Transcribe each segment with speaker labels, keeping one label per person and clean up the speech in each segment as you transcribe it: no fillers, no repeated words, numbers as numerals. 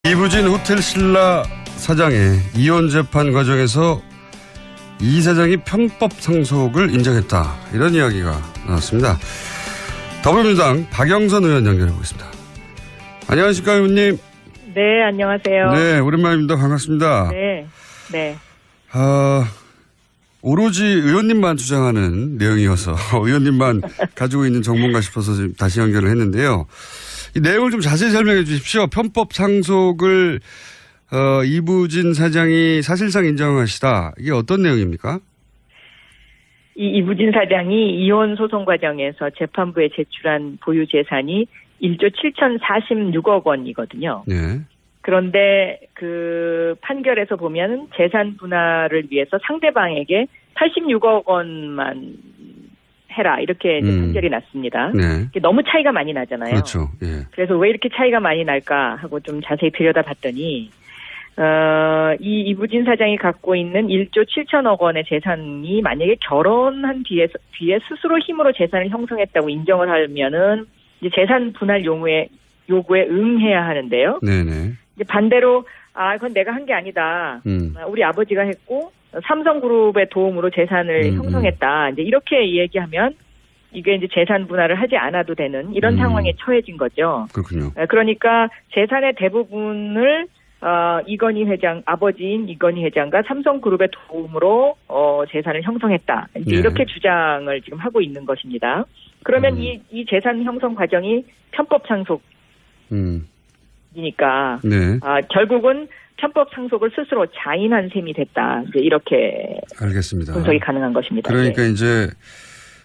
Speaker 1: 이부진 호텔 신라 사장의 이혼 재판 과정에서 이 사장이 편법 상속을 인정했다. 이런 이야기가 나왔습니다. 더불어민주당 박영선 의원 연결해 보겠습니다. 안녕하십니까, 의원님.
Speaker 2: 네, 안녕하세요.
Speaker 1: 네, 오랜만입니다. 반갑습니다.
Speaker 2: 네, 네.
Speaker 1: 오로지 의원님만 주장하는 내용이어서 의원님만 가지고 있는 정보인가 싶어서 지금 다시 연결을 했는데요. 이 내용을 좀 자세히 설명해 주십시오. 편법 상속을 이부진 사장이 사실상 인정하시다. 이게 어떤 내용입니까?
Speaker 2: 이부진 사장이 이혼 소송 과정에서 재판부에 제출한 보유 재산이 1조 7,046억 원이거든요.
Speaker 1: 네.
Speaker 2: 그런데 그 판결에서 보면 재산 분할을 위해서 상대방에게 86억 원만 해라 이렇게 이제 판결이 났습니다.
Speaker 1: 네.
Speaker 2: 너무 차이가 많이 나잖아요.
Speaker 1: 그렇죠. 예.
Speaker 2: 그래서 왜 이렇게 차이가 많이 날까 하고 좀 자세히 들여다봤더니 이 이부진 사장이 갖고 있는 1조 7천억 원의 재산이 만약에 결혼한 뒤에 스스로 힘으로 재산을 형성했다고 인정을 하면은 이제 재산 분할 요구에 응해야 하는데요.
Speaker 1: 네네.
Speaker 2: 이제 반대로 그건 내가 한 게 아니다. 우리 아버지가 했고 삼성그룹의 도움으로 재산을 형성했다. 이제 이렇게 얘기하면 이게 이제 재산 분할을 하지 않아도 되는 이런 상황에 처해진 거죠.
Speaker 1: 그렇군요.
Speaker 2: 그러니까 재산의 대부분을 이건희 회장, 아버지인 이건희 회장과 삼성그룹의 도움으로 재산을 형성했다. 이제
Speaker 1: 네.
Speaker 2: 이렇게 주장을 지금 하고 있는 것입니다. 그러면 이 재산 형성 과정이 편법 상속이니까
Speaker 1: 네.
Speaker 2: 결국은 편법 상속을 스스로 자인한 셈이 됐다. 이제 이렇게
Speaker 1: 알겠습니다.
Speaker 2: 분석이 가능한 것입니다.
Speaker 1: 그러니까
Speaker 2: 네.
Speaker 1: 이제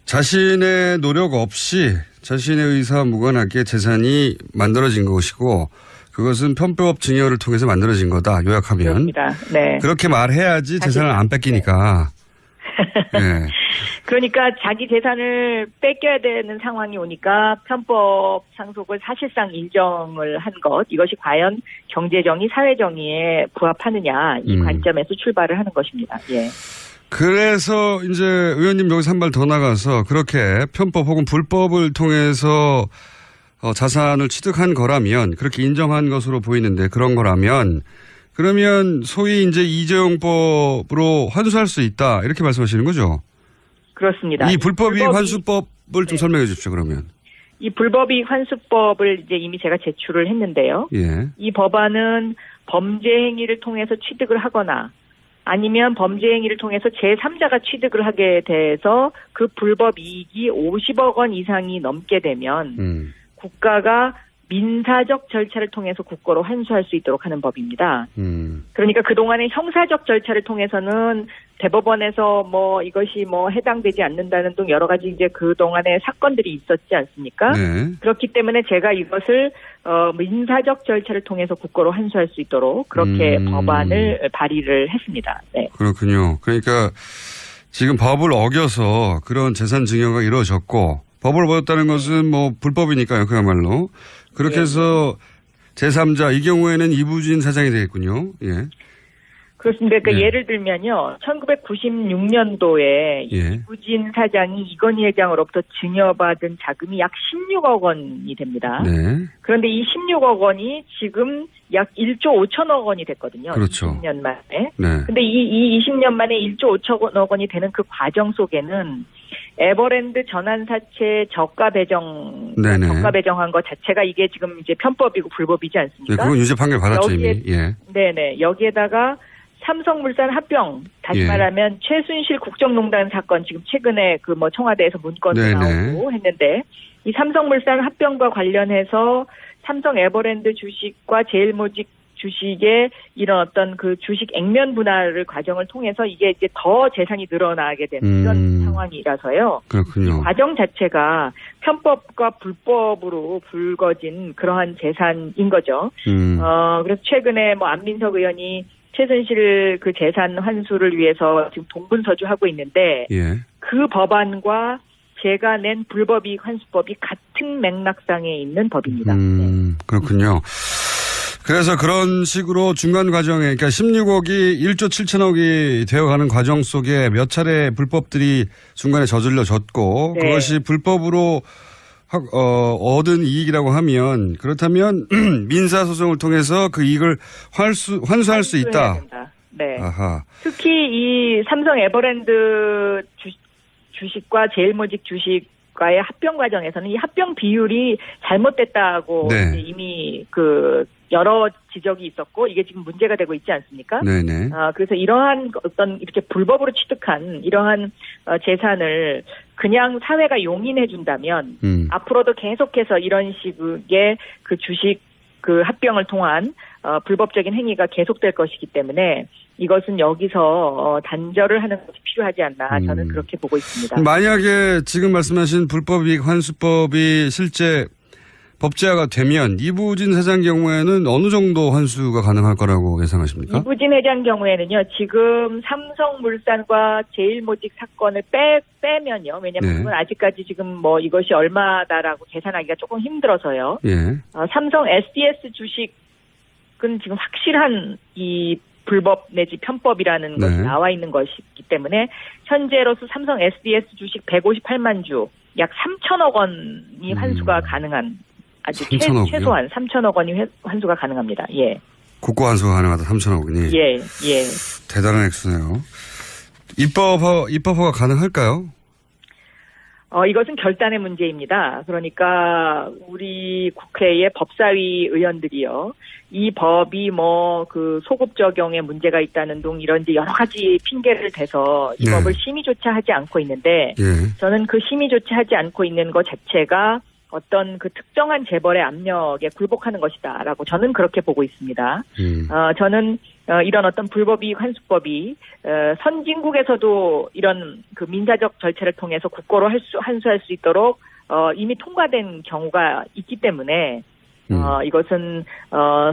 Speaker 1: 자신의 노력 없이 자신의 의사와 무관하게 재산이 만들어진 것이고 그것은 편법 증여를 통해서 만들어진 거다. 요약하면.
Speaker 2: 그렇습니다. 네.
Speaker 1: 그렇게 말해야지 재산을 안 뺏기니까. 네.
Speaker 2: 그러니까 자기 재산을 뺏겨야 되는 상황이 오니까 편법 상속을 사실상 인정을 한 것, 이것이 과연 경제정의, 사회정의에 부합하느냐 이 관점에서 출발을 하는 것입니다. 예.
Speaker 1: 그래서 이제 의원님 여기서 한 발 더 나가서 그렇게 편법 혹은 불법을 통해서 자산을 취득한 거라면 그렇게 인정한 것으로 보이는데 그런 거라면 그러면 소위 이제 이재용법으로 환수할 수 있다 이렇게 말씀하시는 거죠?
Speaker 2: 그렇습니다.
Speaker 1: 이 불법이익 환수법을 좀 설명해 주십시오. 그러면
Speaker 2: 이 불법이익 환수법을 이제 이미 제가 제출을 했는데요.
Speaker 1: 예.
Speaker 2: 이 법안은 범죄 행위를 통해서 취득을 하거나 아니면 범죄 행위를 통해서 제3자가 취득을 하게 돼서 그 불법 이익이 50억 원 이상이 넘게 되면 국가가 민사적 절차를 통해서 국고로 환수할 수 있도록 하는 법입니다. 그러니까 그동안의 형사적 절차를 통해서는 대법원에서 뭐 이것이 뭐 해당되지 않는다는 등 여러 가지 이제 그동안의 사건들이 있었지 않습니까?
Speaker 1: 네.
Speaker 2: 그렇기 때문에 제가 이것을 민사적 절차를 통해서 국고로 환수할 수 있도록 그렇게 법안을 발의를 했습니다. 네.
Speaker 1: 그렇군요. 그러니까 지금 법을 어겨서 그런 재산 증여가 이루어졌고 법을 어겼다는 것은 뭐 불법이니까요. 그야말로. 그렇게 해서 제3자 이 경우에는 이부진 사장이 되겠군요. 예.
Speaker 2: 그렇습니다. 그러니까
Speaker 1: 네.
Speaker 2: 예를 들면요. 1996년도에
Speaker 1: 예.
Speaker 2: 이부진 사장이 이건희 회장으로부터 증여받은 자금이 약 16억 원이 됩니다.
Speaker 1: 네.
Speaker 2: 그런데 이 16억 원이 지금 약 1조 5천억 원이 됐거든요.
Speaker 1: 그렇죠.
Speaker 2: 20년 만에.
Speaker 1: 네.
Speaker 2: 근데 이 20년 만에 1조 5천억 원이 되는 그 과정 속에는 에버랜드 전환사채 저가 배정한 것 자체가 이게 지금 이제 편법이고 불법이지 않습니까?
Speaker 1: 네, 그건 유죄 판결 받았죠, 이미. 예.
Speaker 2: 네네. 여기에다가 삼성물산 합병, 다시
Speaker 1: 예.
Speaker 2: 말하면 최순실 국정농단 사건 지금 최근에 그 뭐 청와대에서 문건도
Speaker 1: 네네.
Speaker 2: 나오고 했는데 이 삼성물산 합병과 관련해서 삼성 에버랜드 주식과 제일모직 주식의 이런 어떤 그 주식 액면 분할을 과정을 통해서 이게 이제 더 재산이 늘어나게 되는 이런 상황이라서요.
Speaker 1: 그렇군요.
Speaker 2: 이 과정 자체가 편법과 불법으로 불거진 그러한 재산인 거죠. 그래서 최근에 뭐 안민석 의원이 최순실 그 재산 환수를 위해서 지금 동분서주하고 있는데
Speaker 1: 예.
Speaker 2: 그 법안과 제가 낸 불법이익 환수법이 같은 맥락상에 있는 법입니다.
Speaker 1: 그렇군요. 그래서 그런 식으로 중간 과정에 그러니까 16억이 1조 7천억이 되어가는 과정 속에 몇 차례 불법들이 중간에 저질러졌고
Speaker 2: 네.
Speaker 1: 그것이 불법으로 얻은 이익이라고 하면 그렇다면 민사소송을 통해서 그 이익을 환수할 수 있다.
Speaker 2: 된다. 네.
Speaker 1: 아하.
Speaker 2: 특히 이 삼성 에버랜드 주식과 제일모직 주식과의 합병 과정에서는 이 합병 비율이 잘못됐다고
Speaker 1: 네.
Speaker 2: 이미 여러 지적이 있었고 이게 지금 문제가 되고 있지 않습니까?
Speaker 1: 네네.
Speaker 2: 그래서 이러한 어떤 이렇게 불법으로 취득한 이러한 재산을 그냥 사회가 용인해 준다면 앞으로도 계속해서 이런 식의 그 주식 그 합병을 통한 불법적인 행위가 계속될 것이기 때문에 이것은 여기서 단절을 하는 것이 필요하지 않나 저는 그렇게 보고 있습니다.
Speaker 1: 만약에 지금 말씀하신 불법이익 환수법이 실제 법제화가 되면 이부진 사장 경우에는 어느 정도 환수가 가능할 거라고 예상하십니까?
Speaker 2: 이부진 회장 경우에는요. 지금 삼성물산과 제일모직 사건을 빼면요. 왜냐하면
Speaker 1: 네.
Speaker 2: 그건 아직까지 지금 뭐 이것이 얼마다라고 계산하기가 조금 힘들어서요.
Speaker 1: 예.
Speaker 2: 삼성 SDS 주식은 지금 확실한 이 불법 내지 편법이라는 것이 나와 있는 것이기 때문에 현재로서 삼성 SDS 주식 158만 주 약 3천억 원이 환수가 가능한 아주
Speaker 1: 3천억이요?
Speaker 2: 최소한 3천억 원이 환수가 가능합니다. 예.
Speaker 1: 국고 환수가 가능하다 3천억이니.
Speaker 2: 예.
Speaker 1: 대단한 액수네요. 입법화가 가능할까요?
Speaker 2: 이것은 결단의 문제입니다. 그러니까 우리 국회의 법사위 의원들이요. 이 법이 소급 적용에 문제가 있다는 등 이런 이제 여러 가지 핑계를 대서 이
Speaker 1: 네.
Speaker 2: 법을 심의조차 하지 않고 있는데
Speaker 1: 예.
Speaker 2: 저는 그 심의조차 하지 않고 있는 것 자체가 어떤 그 특정한 재벌의 압력에 굴복하는 것이다라고 저는 그렇게 보고 있습니다. 저는 이런 어떤 불법이익 환수법이 선진국에서도 이런 그 민사적 절차를 통해서 국고로 환수할 수 있도록 이미 통과된 경우가 있기 때문에 이것은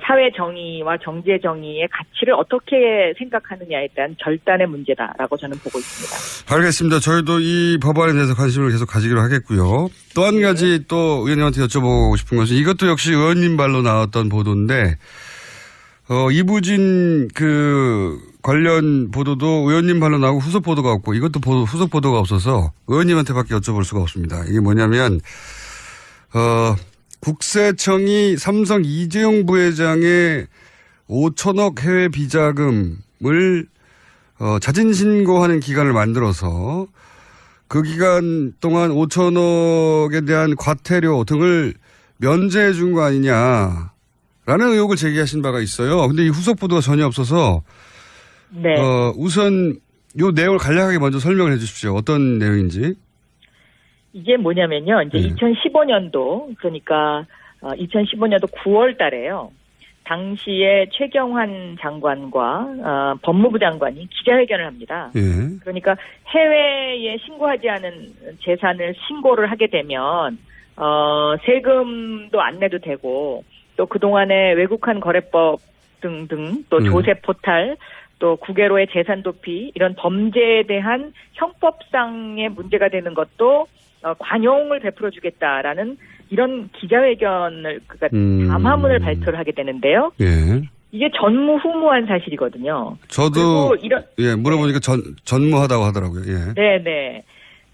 Speaker 2: 사회 정의와 경제 정의의 가치를 어떻게 생각하느냐에 대한 결단의 문제다라고 저는 보고 있습니다.
Speaker 1: 알겠습니다. 저희도 이 법안에 대해서 관심을 계속 가지기로 하겠고요. 또 한 가지 또 의원님한테 여쭤보고 싶은 것은 이것도 역시 의원님 발로 나왔던 보도인데 이부진 관련 보도도 의원님 발로 나오고 후속 보도가 없고 이것도 후속 보도가 없어서 의원님한테밖에 여쭤볼 수가 없습니다. 이게 뭐냐면 국세청이 삼성 이재용 부회장의 5천억 해외 비자금을 자진 신고하는 기간을 만들어서 그 기간 동안 5천억에 대한 과태료 등을 면제해 준 거 아니냐라는 의혹을 제기하신 바가 있어요. 근데 이 후속 보도가 전혀 없어서
Speaker 2: 네.
Speaker 1: 우선 이 내용을 간략하게 먼저 설명을 해 주십시오. 어떤 내용인지.
Speaker 2: 이게 뭐냐면요. 이제 2015년도 그러니까 2015년도 9월 달에요. 당시에 최경환 장관과 법무부 장관이 기자회견을 합니다.
Speaker 1: 예.
Speaker 2: 그러니까 해외에 신고하지 않은 재산을 신고를 하게 되면 세금도 안 내도 되고 또 그동안의 외국환 거래법 등등 또 조세 포탈 또 국외로의 재산 도피 이런 범죄에 대한 형법상의 문제가 되는 것도 관용을 베풀어 주겠다라는 이런 기자회견을 그러니까 담화문을 발표를 하게 되는데요.
Speaker 1: 예.
Speaker 2: 이게 전무후무한 사실이거든요.
Speaker 1: 저도
Speaker 2: 이런
Speaker 1: 물어보니까 전무하다고 하더라고요. 예.
Speaker 2: 네네.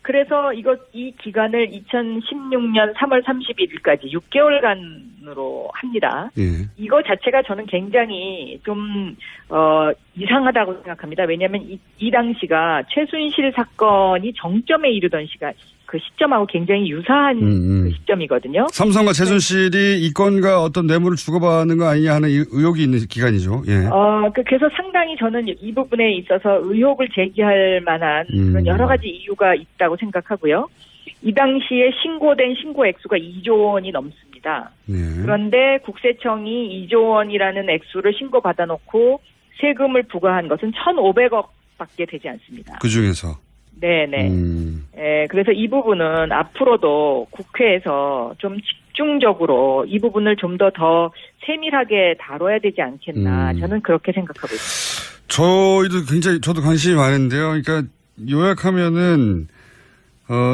Speaker 2: 그래서 이 기간을 2016년 3월 31일까지 6개월간으로 합니다.
Speaker 1: 예.
Speaker 2: 이거 자체가 저는 굉장히 좀 이상하다고 생각합니다. 왜냐하면 이 당시가 최순실 사건이 정점에 이르던 그 시점하고 굉장히 유사한 그 시점이거든요.
Speaker 1: 삼성과 최순실이 이권과 어떤 뇌물을 주고받는 거 아니냐 하는 의혹이 있는 기간이죠. 예.
Speaker 2: 그래서 상당히 저는 이 부분에 있어서 의혹을 제기할 만한 그런 여러 가지 이유가 있다고 생각하고요. 이 당시에 신고된 신고 액수가 2조 원이 넘습니다.
Speaker 1: 예.
Speaker 2: 그런데 국세청이 2조 원이라는 액수를 신고받아 놓고 세금을 부과한 것은 1,500억밖에 되지 않습니다.
Speaker 1: 그중에서.
Speaker 2: 네네. 그래서 이 부분은 앞으로도 국회에서 좀 집중적으로 이 부분을 좀 더 세밀하게 다뤄야 되지 않겠나 저는 그렇게 생각하고 있습니다.
Speaker 1: 저도 관심이 많은데요. 그러니까 요약하면은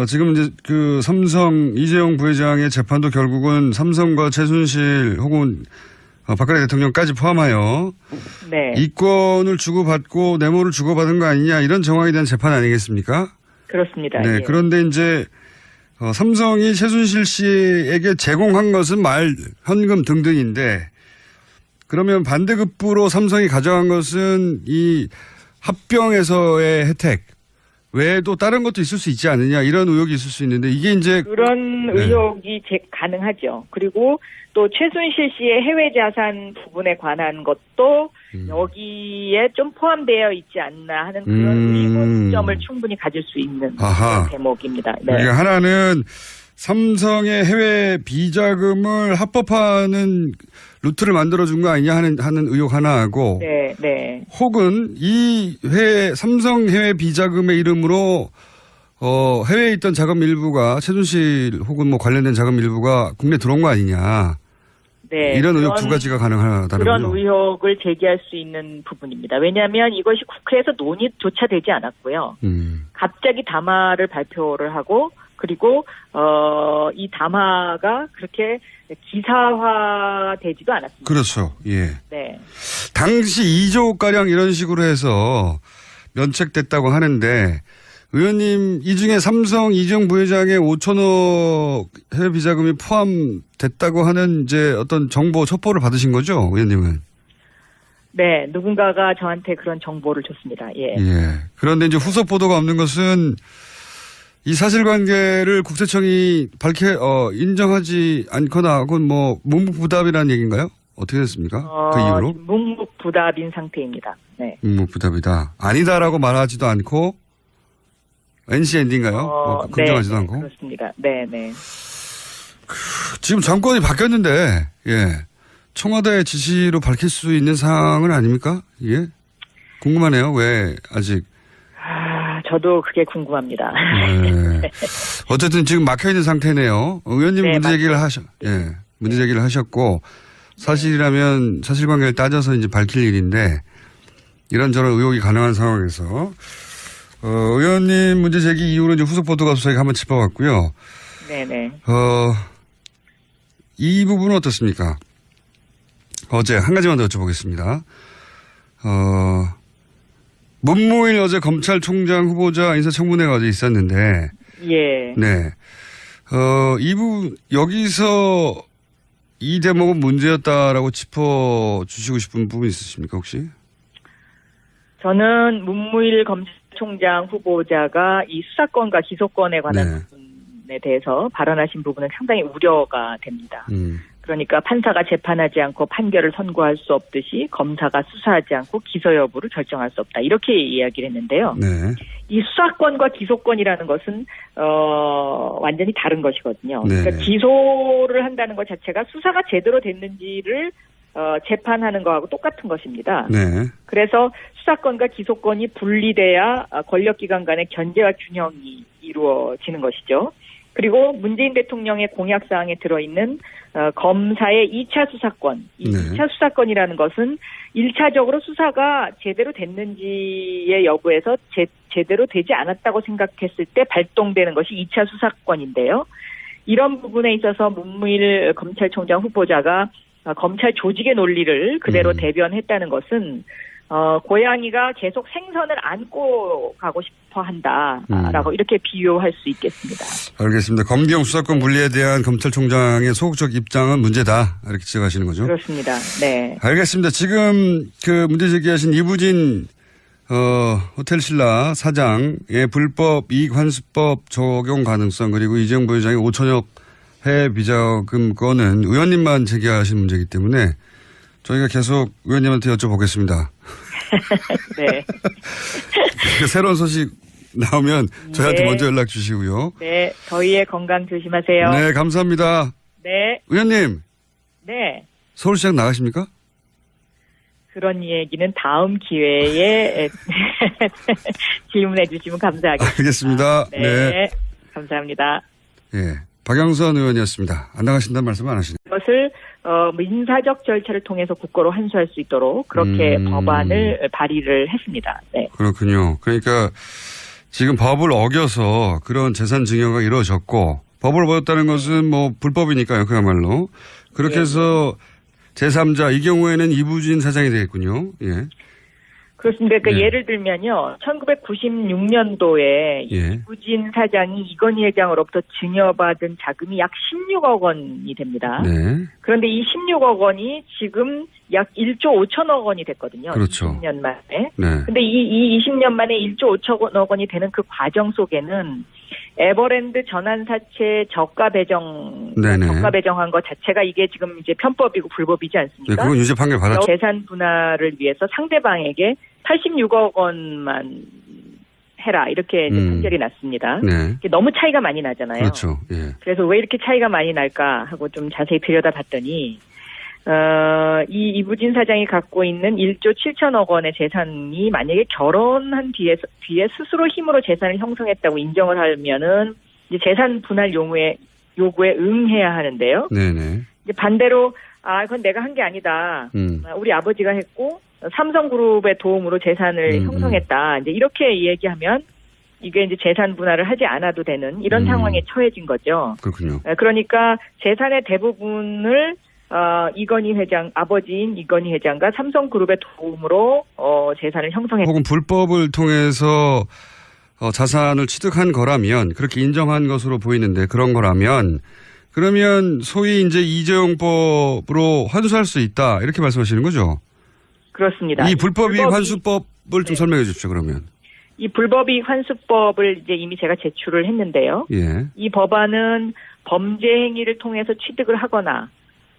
Speaker 1: 지금 이제 그 삼성 이재용 부회장의 재판도 결국은 삼성과 최순실 혹은 박근혜 대통령까지 포함하여
Speaker 2: 네.
Speaker 1: 이권을 주고받고 뇌물을 주고받은 거 아니냐 이런 정황에 대한 재판 아니겠습니까?
Speaker 2: 그렇습니다.
Speaker 1: 네.
Speaker 2: 예.
Speaker 1: 그런데 이제 삼성이 최순실 씨에게 제공한 것은 현금 등등인데 그러면 반대급부로 삼성이 가져간 것은 이 합병에서의 혜택 외에도 다른 것도 있을 수 있지 않느냐 이런 의혹이 있을 수 있는데 이게 이제
Speaker 2: 그런 의혹이 가능하죠. 그리고 또 최순실 씨의 해외 자산 부분에 관한 것도 여기에 좀 포함되어 있지 않나 하는 그런 의문점을 충분히 가질 수 있는 그런 대목입니다. 네.
Speaker 1: 그러니까 하나는 삼성의 해외 비자금을 합법화하는 루트를 만들어준 거 아니냐 하는 의혹 하나하고
Speaker 2: 네.
Speaker 1: 혹은 삼성 해외 비자금의 이름으로 해외에 있던 자금 일부가 최순실 혹은 뭐 관련된 자금 일부가 국내 들어온 거 아니냐.
Speaker 2: 네,
Speaker 1: 이런 의혹 두 가지가 가능하다는
Speaker 2: 그런
Speaker 1: 거죠.
Speaker 2: 의혹을 제기할 수 있는 부분입니다. 왜냐하면 이것이 국회에서 논의조차 되지 않았고요. 갑자기 담화를 발표를 하고 그리고 이 담화가 그렇게 기사화되지도 않았습니다.
Speaker 1: 그렇죠. 예.
Speaker 2: 네.
Speaker 1: 당시 2조 가량 이런 식으로 해서 면책됐다고 하는데 의원님 이 중에 삼성 이재용 부회장의 5천억 해외 비자금이 포함됐다고 하는 이제 어떤 정보 첩보를 받으신 거죠, 의원님은?
Speaker 2: 네, 누군가가 저한테 그런 정보를 줬습니다. 예.
Speaker 1: 그런데 이제 후속 보도가 없는 것은 이 사실관계를 국세청이 인정하지 않거나 혹은 뭐 묵묵부답이라는 얘기인가요? 어떻게 됐습니까? 그 이후로?
Speaker 2: 묵묵부답인 상태입니다. 네.
Speaker 1: 묵묵부답이다. 아니다라고 말하지도 않고 NCND인가요? 긍정하지도 않고?
Speaker 2: 그렇습니다. 네.
Speaker 1: 지금 정권이 바뀌었는데, 청와대 지시로 밝힐 수 있는 사항은 아닙니까? 이게? 궁금하네요. 왜 아직?
Speaker 2: 저도 그게 궁금합니다.
Speaker 1: 네. 어쨌든 지금 막혀있는 상태네요. 의원님 문제 제기를 문제 제기를 하셨고, 사실이라면 사실관계를 따져서 이제 밝힐 일인데, 이런저런 의혹이 가능한 상황에서, 의원님 문제 제기 이후로 이제 후속 보도가 저희가 한번 짚어봤고요.
Speaker 2: 네네.
Speaker 1: 이 부분은 어떻습니까? 어제 한 가지만 더 여쭤보겠습니다. 문무일 어제 검찰총장 후보자 인사청문회가 어제 있었는데.
Speaker 2: 예.
Speaker 1: 네. 이 부분, 여기서 이 대목은 문제였다라고 짚어주시고 싶은 부분 있으십니까, 혹시?
Speaker 2: 저는 문무일 검찰총장 후보자가 이 수사권과 기소권에 관한 부분에 대해서 발언하신 부분은 상당히 우려가 됩니다. 그러니까 판사가 재판하지 않고 판결을 선고할 수 없듯이 검사가 수사하지 않고 기소 여부를 결정할 수 없다. 이렇게 이야기를 했는데요.
Speaker 1: 네.
Speaker 2: 이 수사권과 기소권이라는 것은 완전히 다른 것이거든요.
Speaker 1: 네.
Speaker 2: 그러니까 기소를 한다는 것 자체가 수사가 제대로 됐는지를 재판하는 거하고 똑같은 것입니다.
Speaker 1: 네.
Speaker 2: 그래서 수사권과 기소권이 분리돼야 권력기관 간의 견제와 균형이 이루어지는 것이죠. 그리고 문재인 대통령의 공약사항에 들어있는 검사의 2차 수사권. 이 2차 수사권이라는 것은 1차적으로 수사가 제대로 됐는지의 여부에서 제대로 되지 않았다고 생각했을 때 발동되는 것이 2차 수사권인데요. 이런 부분에 있어서 문무일 검찰총장 후보자가 검찰 조직의 논리를 그대로 대변했다는 것은 고양이가 계속 생선을 안고 가고 싶어 한다라고 이렇게 비유할 수 있겠습니다.
Speaker 1: 알겠습니다. 검경 수사권 분리에 대한 검찰총장의 소극적 입장은 문제다. 이렇게 지적하시는 거죠?
Speaker 2: 그렇습니다. 네.
Speaker 1: 알겠습니다. 지금 그 문제 제기하신 이부진 호텔신라 사장의 불법 이익환수법 적용 가능성 그리고 이재용 부회장의 5천억 해외 비자금 건은 의원님만 제기하신 문제이기 때문에 저희가 계속 의원님한테 여쭤보겠습니다.
Speaker 2: 네.
Speaker 1: 새로운 소식 나오면 저희한테 먼저 연락 주시고요.
Speaker 2: 네. 더위에 건강 조심하세요.
Speaker 1: 네, 감사합니다.
Speaker 2: 네.
Speaker 1: 의원님.
Speaker 2: 네.
Speaker 1: 서울시장 나가십니까?
Speaker 2: 그런 얘기는 다음 기회에 질문해 주시면 감사하겠습니다.
Speaker 1: 알겠습니다.
Speaker 2: 네. 감사합니다.
Speaker 1: 예. 박영선 의원이었습니다. 안 나가신다는 말씀 안 하시네요.
Speaker 2: 그것을 민사적 절차를 통해서 국고로 환수할 수 있도록 그렇게 법안을 발의를 했습니다. 네.
Speaker 1: 그렇군요. 그러니까 지금 법을 어겨서 그런 재산 증여가 이루어졌고 법을 어겼다는 것은 뭐 불법이니까요. 그야말로. 그렇게 해서 제3자 이 경우에는 이부진 사장이 되겠군요. 예.
Speaker 2: 그렇습니다. 그러니까
Speaker 1: 예.
Speaker 2: 예를 들면요. 1996년도에
Speaker 1: 예.
Speaker 2: 이부진 사장이 이건희 회장으로부터 증여받은 자금이 약 16억 원이 됩니다.
Speaker 1: 네.
Speaker 2: 그런데 이 16억 원이 지금 약 1조 5천억 원이 됐거든요.
Speaker 1: 그렇죠.
Speaker 2: 20년 만에.
Speaker 1: 네.
Speaker 2: 근데 이 20년 만에 1조 5천억 원이 되는 그 과정 속에는 에버랜드 전환사채 저가
Speaker 1: 네네.
Speaker 2: 배정한 것 자체가 이게 지금 이제 편법이고 불법이지
Speaker 1: 네,
Speaker 2: 않습니까?
Speaker 1: 그건 유죄 판결 받았죠.
Speaker 2: 재산 분할을 위해서 상대방에게 86억 원만 해라 이렇게 이제 판결이 났습니다.
Speaker 1: 네.
Speaker 2: 이게 너무 차이가 많이 나잖아요.
Speaker 1: 그렇죠. 예.
Speaker 2: 그래서 왜 이렇게 차이가 많이 날까 하고 좀 자세히 들여다봤더니 이 이부진 사장이 갖고 있는 1조 7천억 원의 재산이 만약에 결혼한 뒤에 스스로 힘으로 재산을 형성했다고 인정을 하면은 이제 재산 분할 요구에 응해야 하는데요.
Speaker 1: 네네.
Speaker 2: 이제 반대로 그건 내가 한 게 아니다. 우리 아버지가 했고 삼성그룹의 도움으로 재산을 형성했다. 이제 이렇게 얘기하면 이게 이제 재산 분할을 하지 않아도 되는 이런 상황에 처해진 거죠.
Speaker 1: 그렇군요.
Speaker 2: 그러니까 재산의 대부분을 이건희 회장, 아버지인 이건희 회장과 삼성그룹의 도움으로 재산을 형성했다.
Speaker 1: 혹은 불법을 통해서 자산을 취득한 거라면 그렇게 인정한 것으로 보이는데 그런 거라면 그러면 소위 이제 이재용법으로 환수할 수 있다 이렇게 말씀하시는 거죠?
Speaker 2: 그렇습니다.
Speaker 1: 이 불법이익 환수법을 좀 설명해 주십시오. 그러면.
Speaker 2: 이 불법이익 환수법을 이제 이미 제가 제출을 했는데요.
Speaker 1: 예.
Speaker 2: 이 법안은 범죄 행위를 통해서 취득을 하거나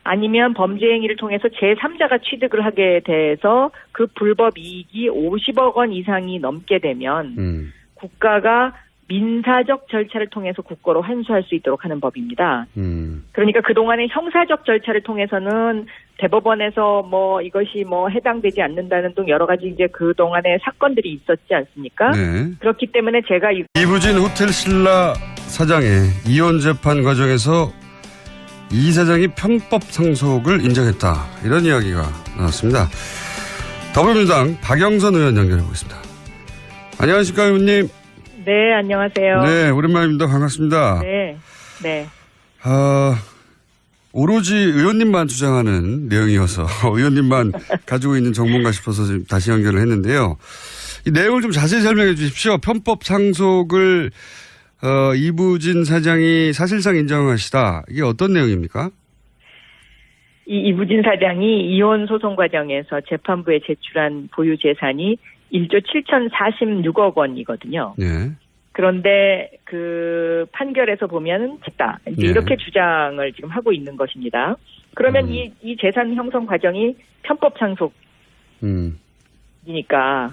Speaker 2: 아니면 범죄 행위를 통해서 제3자가 취득을 하게 돼서 그 불법 이익이 50억 원 이상이 넘게 되면 국가가 민사적 절차를 통해서 국고로 환수할 수 있도록 하는 법입니다. 그러니까 그동안의 형사적 절차를 통해서는 대법원에서 뭐 이것이 뭐 해당되지 않는다는 등 여러 가지 이제 그동안의 사건들이 있었지 않습니까?
Speaker 1: 네.
Speaker 2: 그렇기 때문에 제가
Speaker 1: 이부진 호텔 신라 사장의 이혼 재판 과정에서 이 사장이 편법 상속을 인정했다. 이런 이야기가 나왔습니다. 더불어민주당 박영선 의원 연결해 보겠습니다. 안녕하십니까, 의원님.
Speaker 2: 네, 안녕하세요.
Speaker 1: 네, 오랜만입니다. 반갑습니다.
Speaker 2: 네, 네.
Speaker 1: 오로지 의원님만 주장하는 내용이어서 의원님만 가지고 있는 정보인가 싶어서 지금 다시 연결을 했는데요. 이 내용을 좀 자세히 설명해 주십시오. 편법 상속을 이부진 사장이 사실상 인정하시다. 이게 어떤 내용입니까?
Speaker 2: 이부진 사장이 이혼 소송 과정에서 재판부에 제출한 보유 재산이 1조 7,046억 원이거든요.
Speaker 1: 네.
Speaker 2: 그런데 그 판결에서 보면은 됐다. 이제
Speaker 1: 네.
Speaker 2: 이렇게 주장을 지금 하고 있는 것입니다. 그러면 이 재산 형성 과정이 편법 상속이니까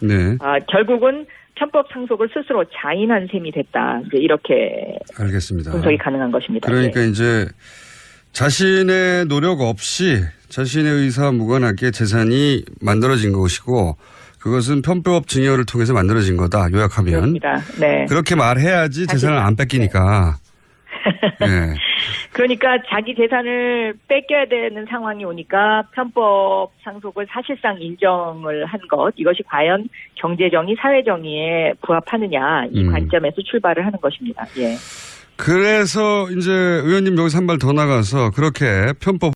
Speaker 1: 네.
Speaker 2: 결국은 편법 상속을 스스로 자인한 셈이 됐다. 이제 이렇게
Speaker 1: 알겠습니다.
Speaker 2: 분석이 가능한 것입니다.
Speaker 1: 그러니까
Speaker 2: 네.
Speaker 1: 이제 자신의 노력 없이 자신의 의사와 무관하게 재산이 만들어진 것이고 그것은 편법 증여를 통해서 만들어진 거다. 요약하면.
Speaker 2: 그렇습니다. 네.
Speaker 1: 그렇게 말해야지 재산을 안 뺏기니까. 네.
Speaker 2: 그러니까 자기 재산을 뺏겨야 되는 상황이 오니까 편법 상속을 사실상 인정을 한 것, 이것이 과연 경제정의, 사회정의에 부합하느냐 이 관점에서 출발을 하는 것입니다. 예.
Speaker 1: 그래서 이제 의원님 여기서 한 발 더 나가서 그렇게 편법